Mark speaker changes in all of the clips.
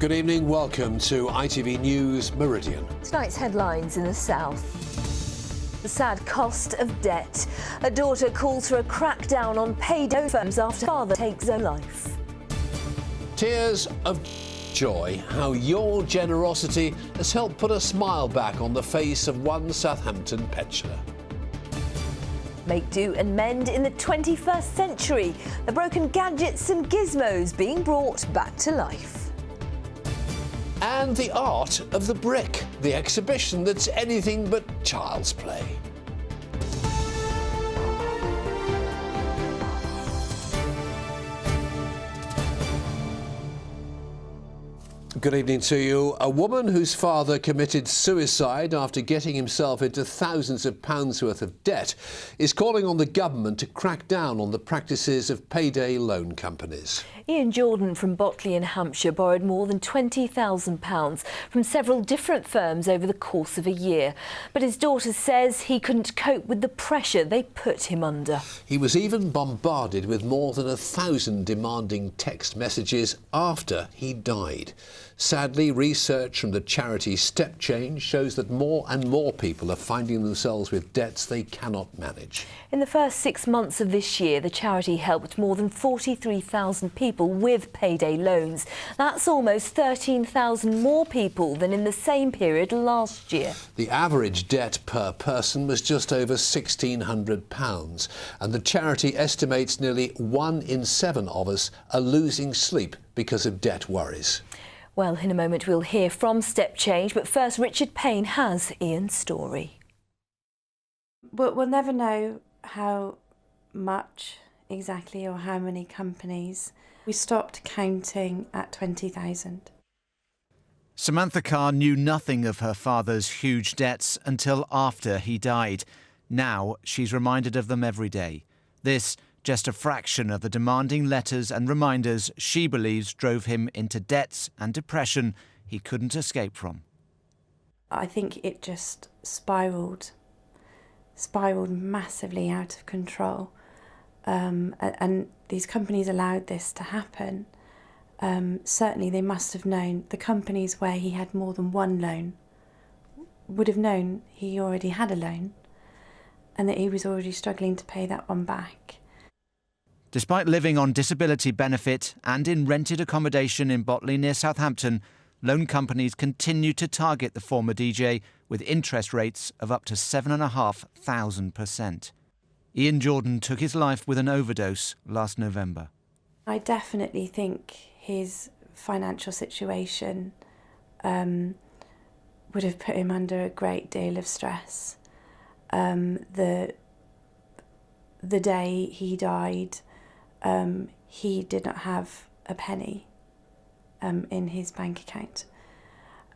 Speaker 1: Good evening, welcome to ITV News Meridian.
Speaker 2: Tonight's headlines in the south. The sad cost of debt. A daughter calls for a crackdown on payday firms after father takes her life.
Speaker 1: Tears of joy, how your generosity has helped put a smile back on the face of one Southampton pensioner.
Speaker 2: Make do and mend in the 21st century. The broken gadgets and gizmos being brought back to life.
Speaker 1: And the art of the brick, the exhibition that's anything but child's play. Good evening to you. A woman whose father committed suicide after getting himself into thousands of pounds worth of debt is calling on the government to crack down on the practices of payday loan companies.
Speaker 2: Ian Jordan from Botley in Hampshire borrowed more than £20,000 from several different firms over the course of a year. But his daughter says he couldn't cope with the pressure they put him under.
Speaker 1: He was even bombarded with more than 1,000 demanding text messages after he died. Sadly, research from the charity Step Change shows that more and more people are finding themselves with debts they cannot manage.
Speaker 2: In the first 6 months of this year, the charity helped more than 43,000 people with payday loans. That's almost 13,000 more people than in the same period last year.
Speaker 1: The average debt per person was just over £1,600, and the charity estimates nearly 1 in 7 of us are losing sleep because of debt worries.
Speaker 2: Well, in a moment we'll hear from Step Change, but first Richard Payne has Ian's story.
Speaker 3: We'll never know how much exactly or how many companies. We stopped counting at 20,000.
Speaker 4: Samantha Carr knew nothing of her father's huge debts until after he died. Now she's reminded of them every day. This just a fraction of the demanding letters and reminders she believes drove him into debts and depression he couldn't escape from.
Speaker 3: I think it just spiralled massively out of control. And these companies allowed this to happen. Certainly they must have known, the companies where he had more than one loan would have known he already had a loan and that he was already struggling to pay that one back.
Speaker 4: Despite living on disability benefit and in rented accommodation in Botley near Southampton, loan companies continue to target the former DJ with interest rates of up to 7,500%. Ian Jordan took his life with an overdose last November. I
Speaker 3: definitely think his financial situation would have put him under a great deal of stress. The day he died, he did not have a penny in his bank account.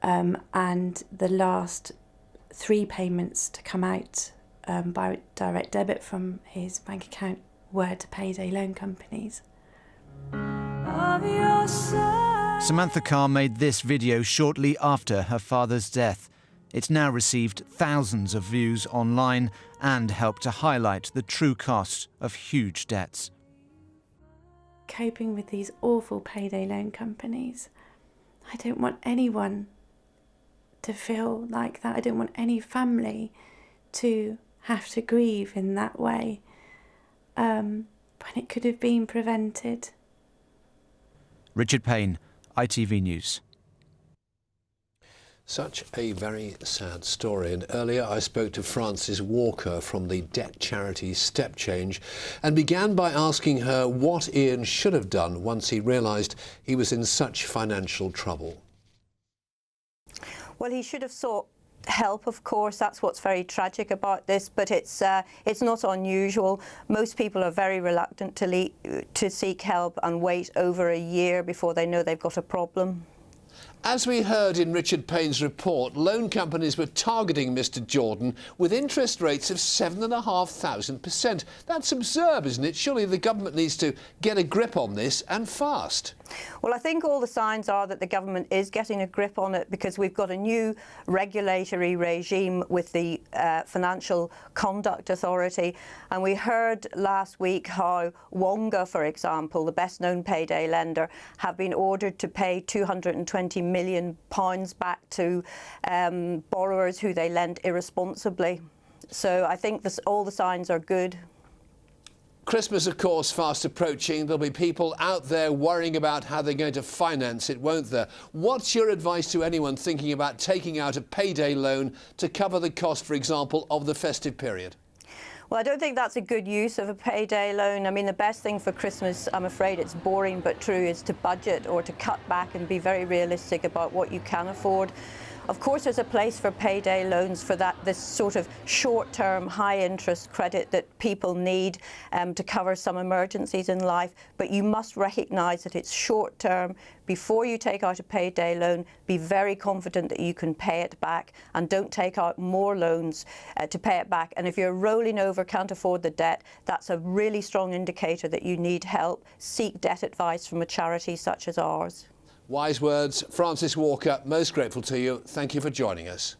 Speaker 3: And the last 3 payments to come out by direct debit from his bank account were to payday loan companies.
Speaker 4: Samantha Carr made this video shortly after her father's death. It's now received thousands of views online and helped to highlight the true cost of huge debts.
Speaker 3: Coping with these awful payday loan companies, I don't want anyone to feel like that. I don't want any family to have to grieve in that way when it could have been prevented.
Speaker 4: Richard Payne, ITV News.
Speaker 1: Such a very sad story, and earlier I spoke to Frances Walker from the debt charity Step Change and began by asking her what Ian should have done once he realised he was in such financial trouble.
Speaker 5: Well, he should have sought help, of course. That's what's very tragic about this, but it's not unusual. Most people are very reluctant to seek help and wait over a year before they know they've got a problem.
Speaker 1: As we heard in Richard Payne's report, loan companies were targeting Mr Jordan with interest rates of 7,500%. That's absurd, isn't it? Surely the government needs to get a grip on this, and fast.
Speaker 5: Well, I think all the signs are that the government is getting a grip on it, because we've got a new regulatory regime with the Financial Conduct Authority, and we heard last week how Wonga, for example, the best-known payday lender, have been ordered to pay £220 million back to borrowers who they lent irresponsibly. So I think all the signs are good.
Speaker 1: Christmas, of course, fast approaching. There'll be people out there worrying about how they're going to finance it, won't there? What's your advice to anyone thinking about taking out a payday loan to cover the cost, for example, of the festive period?
Speaker 5: Well, I don't think that's a good use of a payday loan. I mean, the best thing for Christmas, I'm afraid it's boring but true, is to budget or to cut back and be very realistic about what you can afford. Of course, there's a place for payday loans for this sort of short-term, high-interest credit that people need to cover some emergencies in life. But you must recognise that it's short-term. Before you take out a payday loan, be very confident that you can pay it back, and don't take out more loans to pay it back. And if you're rolling over, can't afford the debt, that's a really strong indicator that you need help. Seek debt advice from a charity such as ours.
Speaker 1: Wise words. Francis Walker, most grateful to you. Thank you for joining us.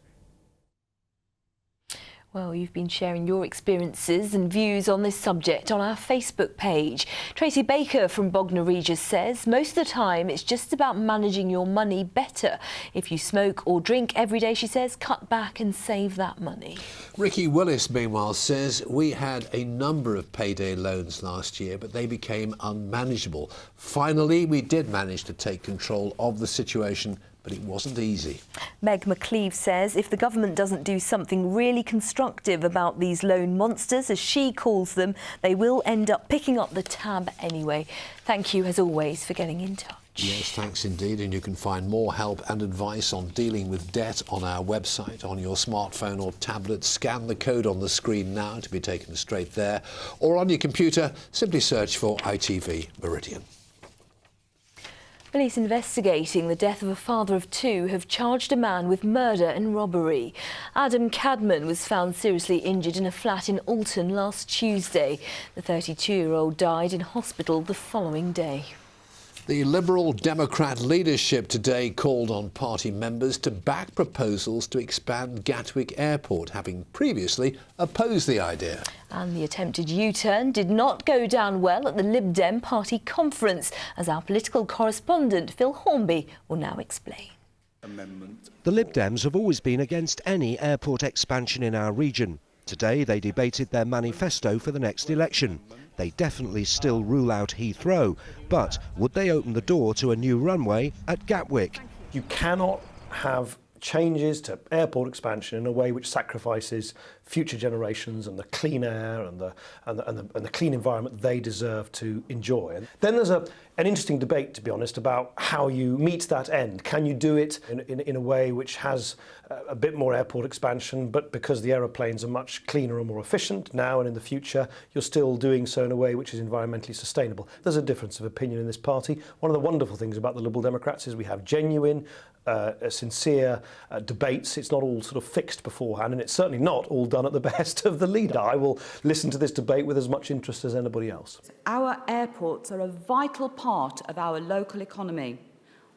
Speaker 2: Well, you've been sharing your experiences and views on this subject on our Facebook page. Tracy Baker from Bognor Regis says most of the time it's just about managing your money better. If you smoke or drink every day, she says, cut back and save that money.
Speaker 1: Ricky Willis, meanwhile, says we had a number of payday loans last year, but they became unmanageable. Finally, we did manage to take control of the situation, but it wasn't easy.
Speaker 2: Meg McCleave says if the government doesn't do something really constructive about these loan monsters, as she calls them, they will end up picking up the tab anyway. Thank you, as always, for getting in touch.
Speaker 1: Yes, thanks indeed. And you can find more help and advice on dealing with debt on our website, on your smartphone or tablet. Scan the code on the screen now to be taken straight there. Or on your computer, simply search for ITV Meridian.
Speaker 2: Police investigating the death of a father of two have charged a man with murder and robbery. Adam Cadman was found seriously injured in a flat in Alton last Tuesday. The 32-year-old died in hospital the following day.
Speaker 1: The Liberal Democrat leadership today called on party members to back proposals to expand Gatwick Airport, having previously opposed the idea.
Speaker 2: And the attempted U-turn did not go down well at the Lib Dem party conference, as our political correspondent Phil Hornby will now explain.
Speaker 6: The Lib Dems have always been against any airport expansion in our region. Today they debated their manifesto for the next election. They definitely still rule out Heathrow, but would they open the door to a new runway at Gatwick?
Speaker 7: You cannot have changes to airport expansion in a way which sacrifices future generations and the clean air and the clean environment they deserve to enjoy. And then there's an interesting debate, to be honest, about how you meet that end. Can you do it in a way which has a bit more airport expansion, but because the aeroplanes are much cleaner and more efficient now and in the future, you're still doing so in a way which is environmentally sustainable? There's a difference of opinion in this party. One of the wonderful things about the Liberal Democrats is we have genuine, sincere debates. It's not all sort of fixed beforehand, and it's certainly not all done at the behest of the leader. I will listen to this debate with as much interest as anybody else.
Speaker 8: Our airports are a vital part of our local economy.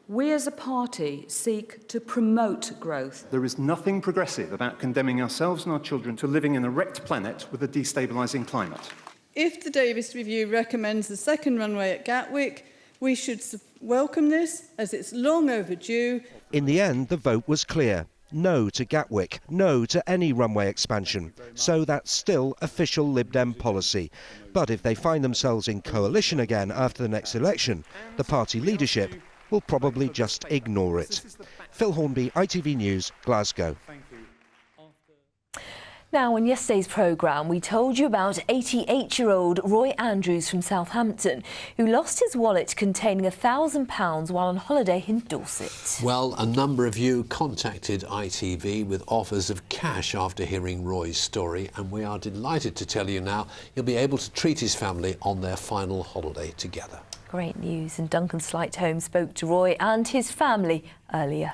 Speaker 8: We as a party seek to promote growth.
Speaker 9: There is nothing progressive about condemning ourselves and our children to living in a wrecked planet with a destabilising climate.
Speaker 10: If the Davis Review recommends the second runway at Gatwick, we should welcome this, as it's long overdue.
Speaker 6: In the end, the vote was clear. No to Gatwick, no to any runway expansion. So that's still official Lib Dem policy. But if they find themselves in coalition again after the next election, the party leadership will probably just ignore it. Phil Hornby, ITV News, Glasgow.
Speaker 2: Now, in yesterday's programme, we told you about 88-year-old Roy Andrews from Southampton, who lost his wallet containing £1,000 while on holiday in Dorset.
Speaker 1: Well, a number of you contacted ITV with offers of cash after hearing Roy's story, and we are delighted to tell you now he'll be able to treat his family on their final holiday together.
Speaker 2: Great news, and Duncan Slightholme spoke to Roy and his family earlier.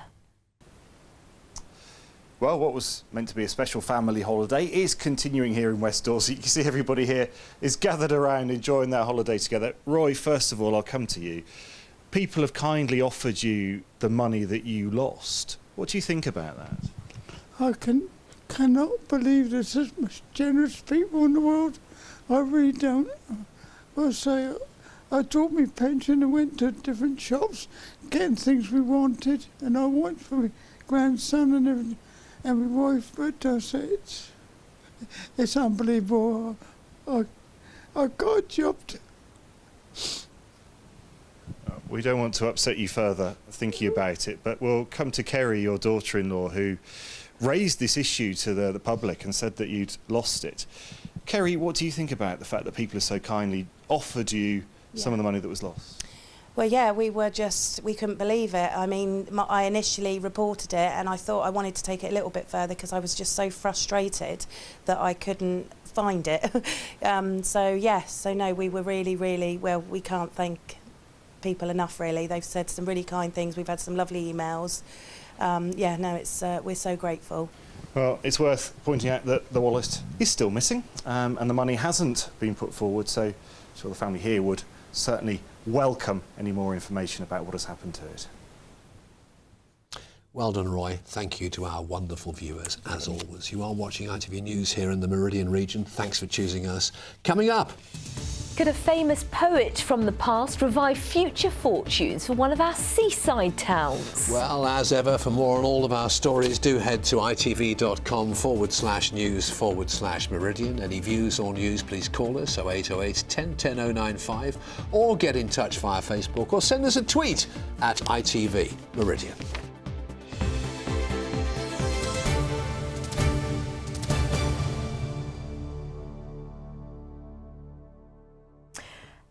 Speaker 11: Well, what was meant to be a special family holiday is continuing here in West Dorset. You can see everybody here is gathered around enjoying their holiday together. Roy, first of all, I'll come to you. People have kindly offered you the money that you lost. What do you think about that?
Speaker 12: I cannot believe there's such much generous people in the world. I really don't. I say, I took my pension and went to different shops, getting things we wanted, and I went for my grandson and everything. And my wife, but I say it's unbelievable. I got a job.
Speaker 11: We don't want to upset you further thinking about it, but we'll come to Kerry, your daughter-in-law, who raised this issue to the public and said that you'd lost it. Kerry, what do you think about the fact that people have so kindly offered you some of the money that was lost?
Speaker 13: Well, yeah, we couldn't believe it. I mean, I initially reported it and I thought I wanted to take it a little bit further because I was just so frustrated that I couldn't find it. No, we were really, well, we can't thank people enough, really. They've said some really kind things. We've had some lovely emails. We're so grateful.
Speaker 11: Well, it's worth pointing out that the wallet is still missing and the money hasn't been put forward, so I'm sure the family here would certainly welcome any more information about what has happened to it.
Speaker 1: Well done, Roy. Thank you to our wonderful viewers, as always. You are watching ITV News here in the Meridian region. Thanks for choosing us. Coming up...
Speaker 2: Could a famous poet from the past revive future fortunes for one of our seaside towns?
Speaker 1: Well, as ever, for more on all of our stories, do head to itv.com/news/Meridian. Any views or news, please call us 0808 10 10 095 or get in touch via Facebook or send us a tweet at ITV Meridian.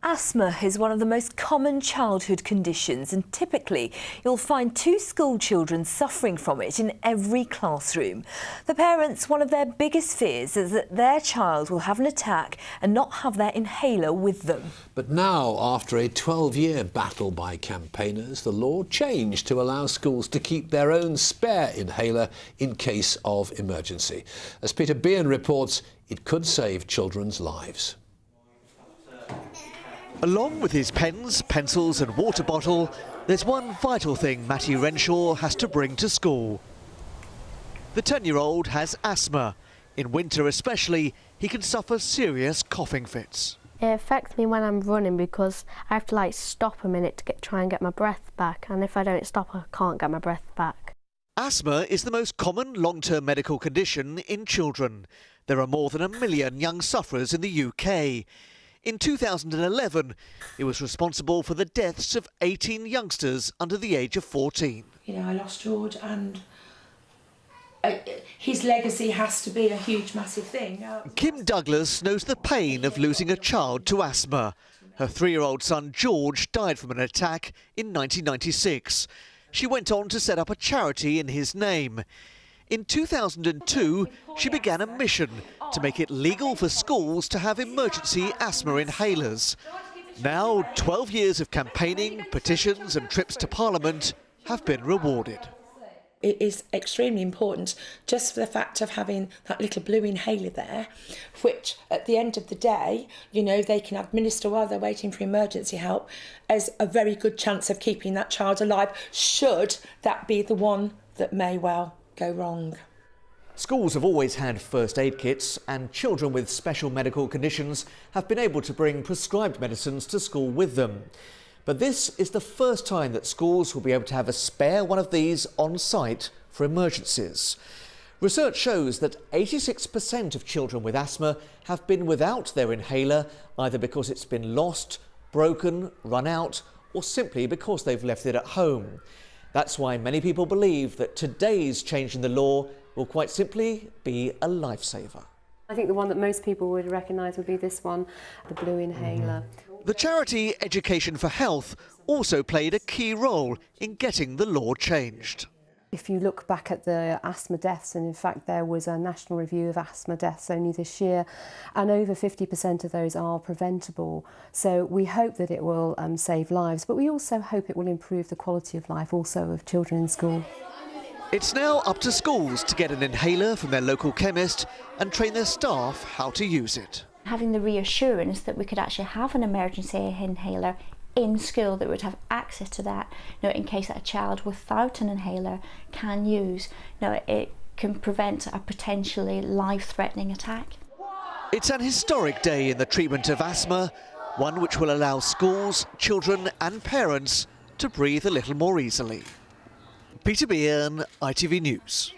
Speaker 2: Asthma is one of the most common childhood conditions, and typically you'll find 2 school children suffering from it in every classroom. For parents, one of their biggest fears is that their child will have an attack and not have their inhaler with them.
Speaker 1: But now, after a 12-year battle by campaigners, the law changed to allow schools to keep their own spare inhaler in case of emergency. As Peter Bean reports, it could save children's lives.
Speaker 14: Along with his pens, pencils and water bottle, there's one vital thing Matty Renshaw has to bring to school. The 10-year-old has asthma. In winter especially, he can suffer serious coughing fits.
Speaker 15: It affects me when I'm running because I have to stop a minute to try and get my breath back, and if I don't stop I can't get my breath back.
Speaker 14: Asthma is the most common long-term medical condition in children. There are more than 1 million young sufferers in the UK. In 2011, it was responsible for the deaths of 18 youngsters under the age of 14.
Speaker 16: You know, I lost George, and his legacy has to be a huge, massive thing.
Speaker 14: Kim Douglas knows the pain of losing a child to asthma. Her 3-year-old son George died from an attack in 1996. She went on to set up a charity in his name. In 2002, she began a mission to make it legal for schools to have emergency asthma inhalers. Now, 12 years of campaigning, petitions and trips to Parliament have been rewarded.
Speaker 16: It is extremely important just for the fact of having that little blue inhaler there, which at the end of the day, you know, they can administer while they're waiting for emergency help, as a very good chance of keeping that child alive, should that be the one that may well go wrong.
Speaker 14: Schools have always had first aid kits, and children with special medical conditions have been able to bring prescribed medicines to school with them. But this is the first time that schools will be able to have a spare one of these on site for emergencies. Research shows that 86% of children with asthma have been without their inhaler, either because it's been lost, broken, run out, or simply because they've left it at home. That's why many people believe that today's change in the law will quite simply be a lifesaver.
Speaker 17: I think the one that most people would recognise would be this one, the blue inhaler.
Speaker 14: The charity Education for Health also played a key role in getting the law changed.
Speaker 17: If you look back at the asthma deaths, and in fact there was a national review of asthma deaths only this year, and over 50% of those are preventable. So we hope that it will save lives, but we also hope it will improve the quality of life also of children in school.
Speaker 14: It's now up to schools to get an inhaler from their local chemist and train their staff how to use it.
Speaker 18: Having the reassurance that we could actually have an emergency inhaler in school, that would have access to that, in case that a child without an inhaler can use, it can prevent a potentially life-threatening attack.
Speaker 14: It's an historic day in the treatment of asthma, one which will allow schools, children and parents to breathe a little more easily. Peter Bean, ITV News.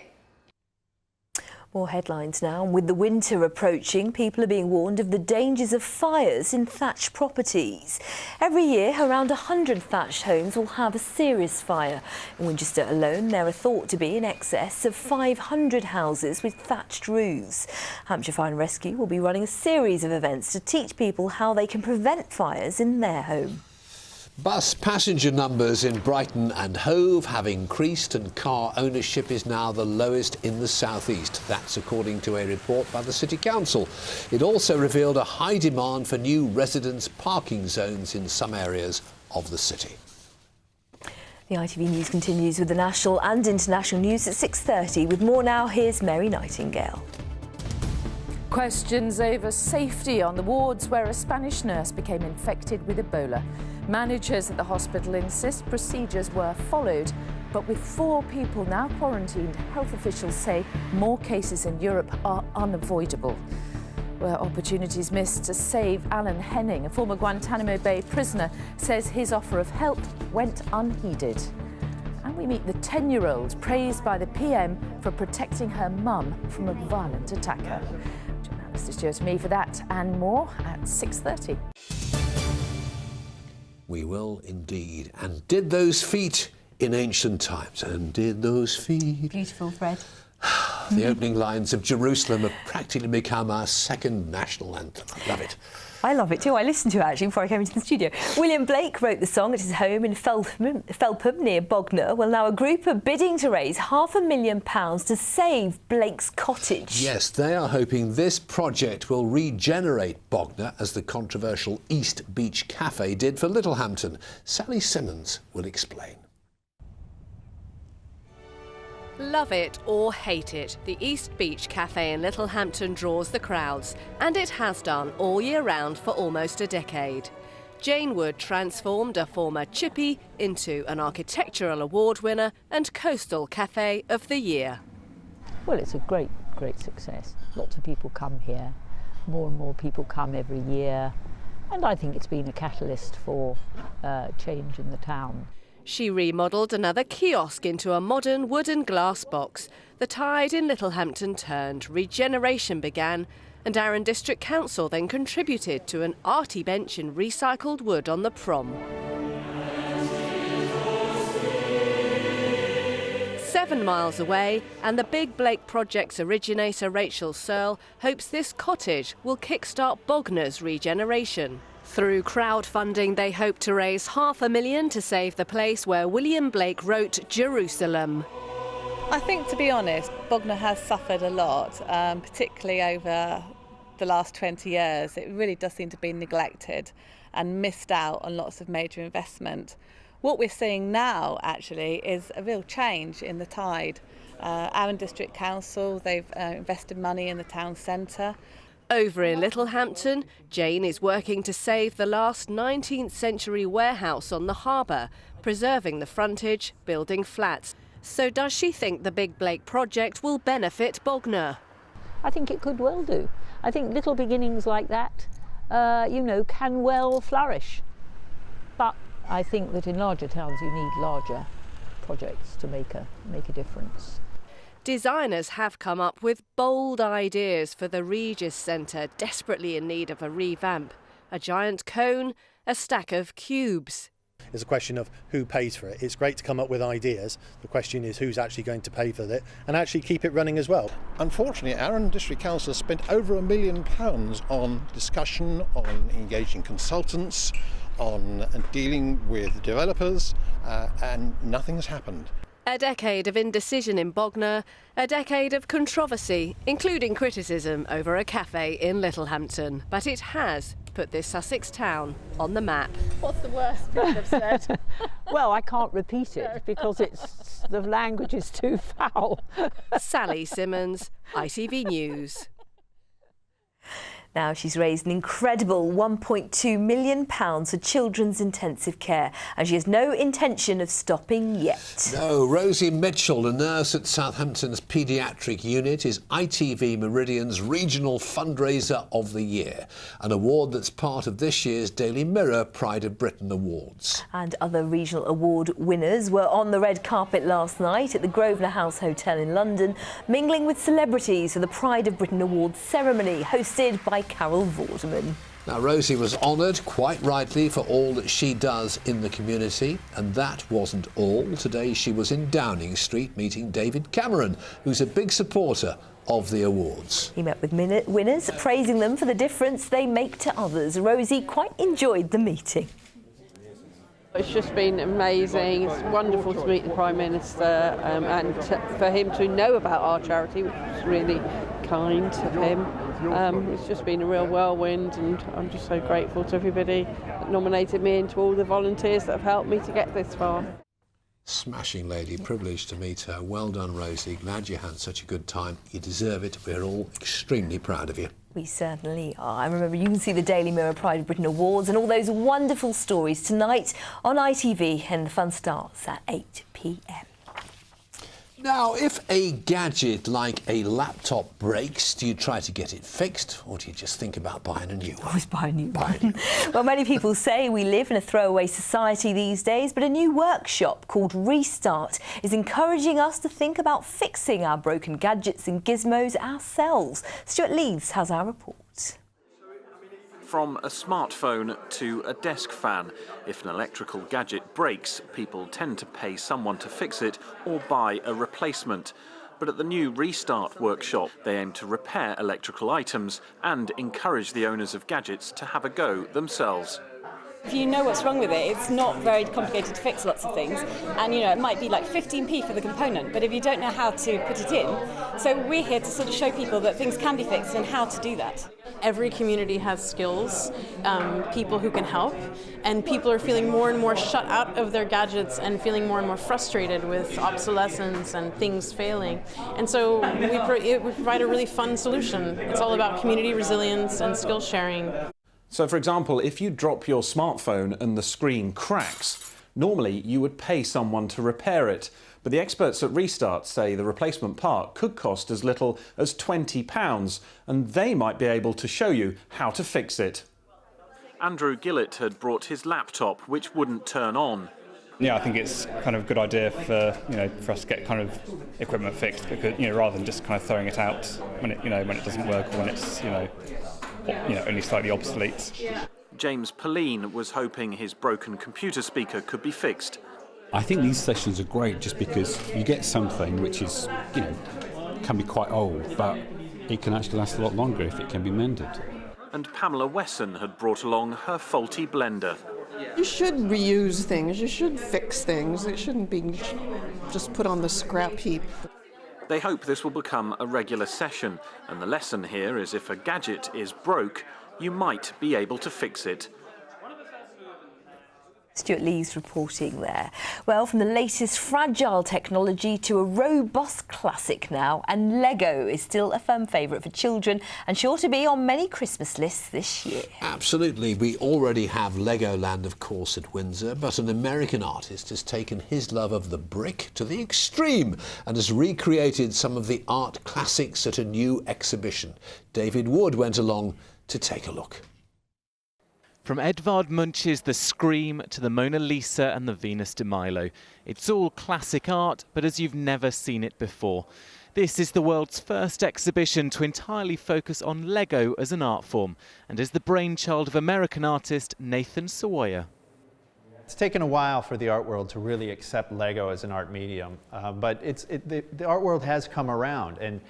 Speaker 2: More headlines now. With the winter approaching, people are being warned of the dangers of fires in thatched properties. Every year, around 100 thatched homes will have a serious fire. In Winchester alone, there are thought to be in excess of 500 houses with thatched roofs. Hampshire Fire and Rescue will be running a series of events to teach people how they can prevent fires in their home.
Speaker 1: Bus passenger numbers in Brighton and Hove have increased and car ownership is now the lowest in the southeast. That's according to a report by the City Council. It also revealed a high demand for new residence parking zones in some areas of the city.
Speaker 2: The ITV News continues with the national and international news at 6:30. With more now, here's Mary Nightingale.
Speaker 19: Questions over safety on the wards where a Spanish nurse became infected with Ebola. Managers at the hospital insist procedures were followed, but with 4 people now quarantined, health officials say more cases in Europe are unavoidable. Were opportunities missed to save Alan Henning? A former Guantanamo Bay prisoner says his offer of help went unheeded. And we meet the 10-year-old praised by the PM for protecting her mum from a violent attacker. Journalist Stuart Me for that and more at 6:30.
Speaker 1: We will indeed. And did those feet in ancient times? And did those feet...
Speaker 2: Beautiful, Fred.
Speaker 1: The opening lines of Jerusalem have practically become our second national anthem. I love it.
Speaker 2: I love it too. I listened to it actually before I came into the studio. William Blake wrote the song at his home in Felpham near Bognor. Well, now a group are bidding to raise £500,000 to save Blake's cottage.
Speaker 1: Yes, they are hoping this project will regenerate Bognor as the controversial East Beach Cafe did for Littlehampton. Sally Simmons will explain.
Speaker 20: Love it or hate it, the East Beach Cafe in Littlehampton draws the crowds, and it has done all year round for almost a decade. Jane Wood transformed a former chippy into an architectural award winner and Coastal Cafe of the Year.
Speaker 21: Well, it's a great success. Lots of people come here. More and more people come every year. And I think it's been a catalyst for change in the town.
Speaker 20: She remodelled another kiosk into a modern wooden glass box. The tide in Littlehampton turned, regeneration began, and Arran District Council then contributed to an arty bench in recycled wood on the prom. 7 miles away, and the Big Blake Project's originator Rachel Searle hopes this cottage will kickstart Bognor's regeneration. Through crowdfunding, they hope to raise £500,000 to save the place where William Blake wrote Jerusalem.
Speaker 22: I think, to be honest, Bognor has suffered a lot, particularly over the last 20 years. It really does seem to be neglected and missed out on lots of major investment. What we're seeing now, actually, is a real change in the tide. Arran District Council, they've invested money in the town centre.
Speaker 20: Over in Littlehampton, Jane is working to save the last 19th century warehouse on the harbour, preserving the frontage, building flats. So does she think the Big Blake project will benefit Bognor?
Speaker 21: I think it could well do. I think little beginnings like that, can well flourish. But I think that in larger towns you need larger projects to make a difference.
Speaker 20: Designers have come up with bold ideas for the Regis Centre, desperately in need of a revamp. A giant cone, a stack of cubes.
Speaker 23: It's a question of who pays for it. It's great to come up with ideas. The question is who's actually going to pay for it and actually keep it running as well.
Speaker 24: Unfortunately, Arran District Council has spent over £1 million on discussion, on engaging consultants, on dealing with developers, and nothing has happened.
Speaker 20: A decade of indecision in Bognor, a decade of controversy, including criticism over a cafe in Littlehampton. But it has put this Sussex town on the map.
Speaker 22: What's the worst thing they've said?
Speaker 21: Well, I can't repeat it because the language is too foul.
Speaker 20: Sally Simmons, ITV News.
Speaker 2: Now she's raised an incredible £1.2 million for children's intensive care, and she has no intention of stopping yet.
Speaker 1: No, Rosie Mitchell, a nurse at Southampton's paediatric unit, is ITV Meridian's Regional Fundraiser of the Year, an award that's part of this year's Daily Mirror Pride of Britain Awards.
Speaker 2: And other regional award winners were on the red carpet last night at the Grosvenor House Hotel in London, mingling with celebrities for the Pride of Britain Awards ceremony, hosted by Carol Vorderman.
Speaker 1: Now, Rosie was honoured, quite rightly, for all that she does in the community. And that wasn't all. Today she was in Downing Street meeting David Cameron, who's a big supporter of the awards.
Speaker 2: He met with winners, praising them for the difference they make to others. Rosie quite enjoyed the meeting.
Speaker 3: It's just been amazing. It's wonderful to meet the Prime Minister and for him to know about our charity, which was really kind of him. It's just been a real whirlwind, and I'm just so grateful to everybody that nominated me and to all the volunteers that have helped me to get this far.
Speaker 1: Smashing lady, privileged to meet her. Well done, Rosie. Glad you had such a good time. You deserve it. We're all extremely proud of you.
Speaker 2: We certainly are. And remember, you can see the Daily Mirror Pride of Britain Awards and all those wonderful stories tonight on ITV, and the fun starts at 8 p.m.
Speaker 1: Now, if a gadget like a laptop breaks, do you try to get it fixed, or do you just think about buying a new one?
Speaker 2: Always buy a new one. Well, many people say we live in a throwaway society these days, but a new workshop called Restart is encouraging us to think about fixing our broken gadgets and gizmos ourselves. Stuart Leeds has our report.
Speaker 4: From a smartphone to a desk fan, if an electrical gadget breaks, people tend to pay someone to fix it or buy a replacement. But at the new Restart workshop, they aim to repair electrical items and encourage the owners of gadgets to have a go themselves.
Speaker 5: If you know what's wrong with it, it's not very complicated to fix lots of things. And, you know, it might be like 15p for the component, but if you don't know how to put it in, so we're here to sort of show people that things can be fixed and how to do that.
Speaker 7: Every community has skills, people who can help, and people are feeling more and more shut out of their gadgets and feeling more and more frustrated with obsolescence and things failing. And so we provide a really fun solution. It's all about community resilience and skill sharing.
Speaker 4: So, for example, if you drop your smartphone and the screen cracks, normally you would pay someone to repair it. But the experts at Restart say the replacement part could cost as little as £20, and they might be able to show you how to fix it. Andrew Gillett had brought his laptop, which wouldn't turn on.
Speaker 25: Yeah, I think it's kind of a good idea for for us to get kind of equipment fixed, because rather than just kind of throwing it out when it when it doesn't work or when it's only slightly obsolete.
Speaker 4: James Pauline was hoping his broken computer speaker could be fixed.
Speaker 26: I think these sessions are great just because you get something which is, can be quite old, but it can actually last a lot longer if it can be mended.
Speaker 4: And Pamela Wesson had brought along her faulty blender.
Speaker 27: You should reuse things, you should fix things, it shouldn't be just put on the scrap heap.
Speaker 4: They hope this will become a regular session, and the lesson here is if a gadget is broke, you might be able to fix it.
Speaker 2: Stuart Lee's reporting there. Well, from the latest fragile technology to a robust classic now, and Lego is still a firm favourite for children and sure to be on many Christmas lists this year.
Speaker 1: Absolutely. We already have Legoland, of course, at Windsor, but an American artist has taken his love of the brick to the extreme and has recreated some of the art classics at a new exhibition. David Wood went along to take a look.
Speaker 28: From Edvard Munch's The Scream to the Mona Lisa and the Venus de Milo. It's all classic art, but as you've never seen it before. This is the world's first exhibition to entirely focus on Lego as an art form, and is the brainchild of American artist Nathan Sawyer.
Speaker 29: It's taken a while for the art world to really accept Lego as an art medium, but the art world has come around. And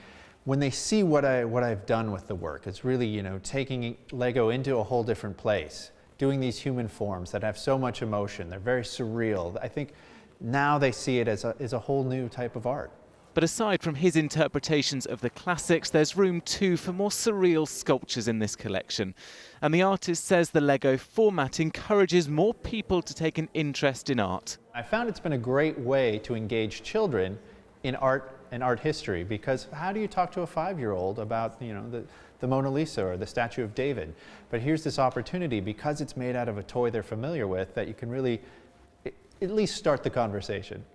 Speaker 29: when they see what I've done with the work, it's really, taking Lego into a whole different place, doing these human forms that have so much emotion. They're very surreal. I think now they see it as a whole new type of art.
Speaker 28: But aside from his interpretations of the classics, there's room too for more surreal sculptures in this collection. And the artist says the Lego format encourages more people to take an interest in art.
Speaker 29: I found it's been a great way to engage children in art and art history, because how do you talk to a 5-year-old about, you know, the Mona Lisa or the Statue of David? But here's this opportunity, because it's made out of a toy they're familiar with, that you can really at least start the conversation.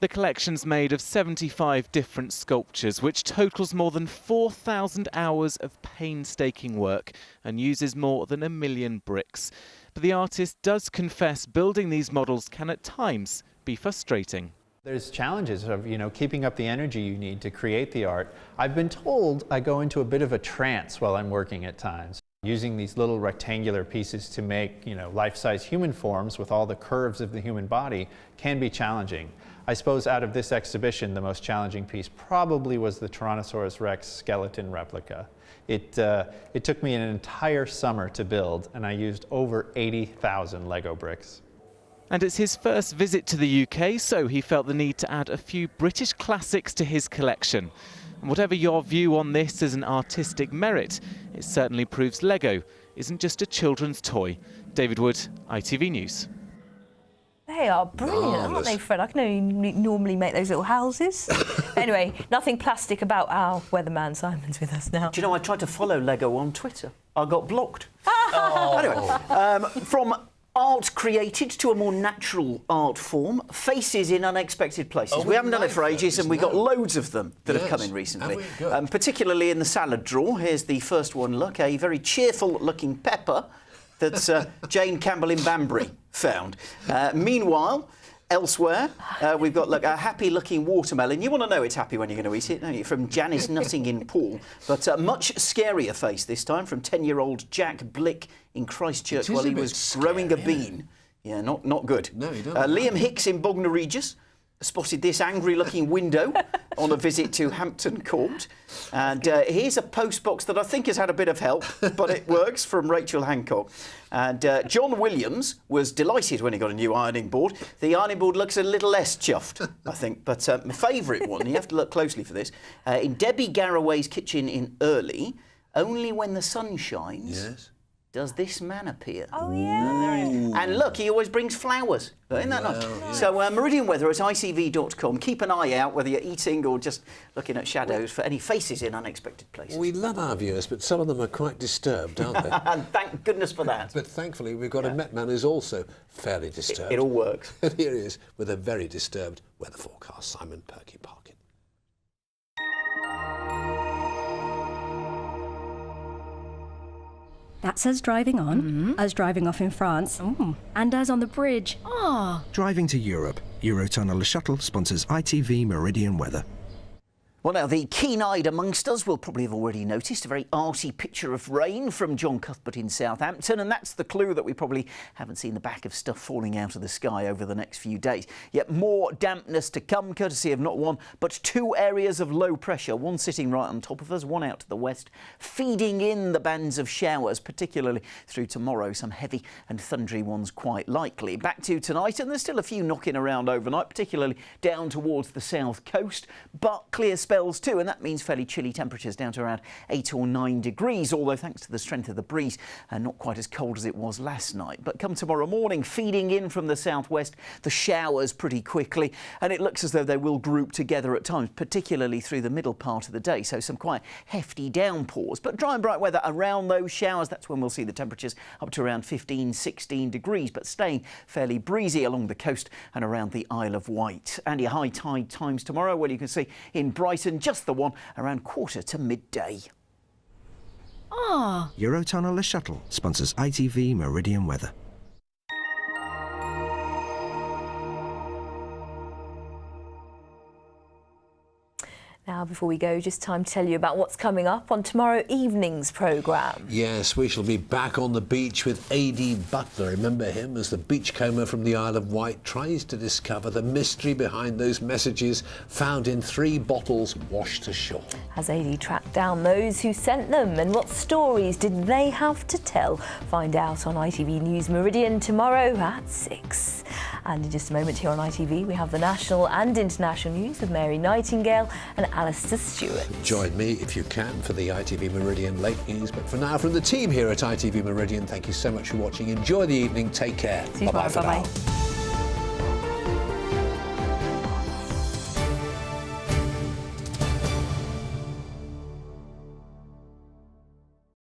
Speaker 28: The collection's made of 75 different sculptures, which totals more than 4,000 hours of painstaking work and uses more than 1 million bricks. But the artist does confess building these models can at times be frustrating.
Speaker 29: There's challenges of, you know, keeping up the energy you need to create the art. I've been told I go into a bit of a trance while I'm working at times. Using these little rectangular pieces to make, you know, life-size human forms with all the curves of the human body can be challenging. I suppose out of this exhibition, the most challenging piece probably was the Tyrannosaurus Rex skeleton replica. It took me an entire summer to build, and I used over 80,000 Lego bricks.
Speaker 28: And it's his first visit to the UK, so he felt the need to add a few British classics to his collection. And whatever your view on this as an artistic merit, it certainly proves Lego isn't just a children's toy. David Wood, ITV News.
Speaker 2: They are brilliant, aren't they, Fred? I can only normally make those little houses. Anyway, nothing plastic about our weatherman. Simon's with us now.
Speaker 6: Do you know, I tried to follow Lego on Twitter. I got blocked. Anyway, from art created to a more natural art form, faces in unexpected places. We haven't done it for ages, and we got loads of them that have come in recently. Particularly in the salad drawer. Here's the first one. Look, a very cheerful-looking pepper that's Jane Campbell in Banbury found. Meanwhile, elsewhere, we've got a happy-looking watermelon. You want to know it's happy when you're going to eat it, don't you? From Janice Nutting in Poole. But a much scarier face this time from 10-year-old Jack Blick in Christchurch while he was growing a bean. Yeah, not good.
Speaker 1: No, you don't.
Speaker 6: Liam Hicks in Bognor Regis spotted this angry-looking window on a visit to Hampton Court. And here's a postbox that I think has had a bit of help, but it works, from Rachel Hancock. And John Williams was delighted when he got a new ironing board. The ironing board looks a little less chuffed, I think. But my favourite one, you have to look closely for this, in Debbie Garraway's kitchen in Early, only when the sun shines does this man appear.
Speaker 2: Oh, yeah.
Speaker 6: And look, he always brings flowers. Isn't that nice? Yeah. So Meridian weather at ITV.com. Keep an eye out, whether you're eating or just looking at shadows, for any faces in unexpected places.
Speaker 1: We love our viewers, but some of them are quite disturbed, aren't they?
Speaker 6: And thank goodness for that.
Speaker 1: But thankfully, we've got a Met man who's also fairly disturbed.
Speaker 6: It all works.
Speaker 1: And here he is with a very disturbed weather forecast. Simon Perky-Parkin.
Speaker 8: That's us driving on, us driving off in France, and us on the bridge.
Speaker 9: Driving to Europe. Eurotunnel Shuttle sponsors ITV Meridian weather.
Speaker 6: Well, now, the keen-eyed amongst us will probably have already noticed a very arty picture of rain from John Cuthbert in Southampton, and that's the clue that we probably haven't seen the back of stuff falling out of the sky over the next few days. Yet more dampness to come, courtesy of not one, but two areas of low pressure, one sitting right on top of us, one out to the west, feeding in the bands of showers, particularly through tomorrow, some heavy and thundery ones quite likely. Back to tonight, and there's still a few knocking around overnight, particularly down towards the south coast, but clear spells too, and that means fairly chilly temperatures down to around 8 or 9 degrees, although thanks to the strength of the breeze, not quite as cold as it was last night. But come tomorrow morning, feeding in from the southwest, the showers pretty quickly, and it looks as though they will group together at times, particularly through the middle part of the day, so some quite hefty downpours. But dry and bright weather around those showers, that's when we'll see the temperatures up to around 15, 16 degrees, but staying fairly breezy along the coast and around the Isle of Wight. And your high tide times tomorrow, well, you can see in Brighton, just the one around quarter to midday.
Speaker 9: Eurotunnel Shuttle sponsors ITV Meridian weather.
Speaker 2: Now, before we go, just time to tell you about what's coming up on tomorrow evening's programme.
Speaker 1: Yes, we shall be back on the beach with A.D. Butler. Remember him as the beachcomber from the Isle of Wight tries to discover the mystery behind those messages found in 3 bottles washed ashore.
Speaker 2: Has A.D. tracked down those who sent them, and what stories did they have to tell? Find out on ITV News Meridian tomorrow at 6. And in just a moment here on ITV, we have the national and international news with Mary Nightingale and Alistair Stewart.
Speaker 1: Join me if you can for the ITV Meridian late news. But for now, from the team here at ITV Meridian, thank you so much for watching. Enjoy the evening. Take care.
Speaker 2: Bye-bye for now.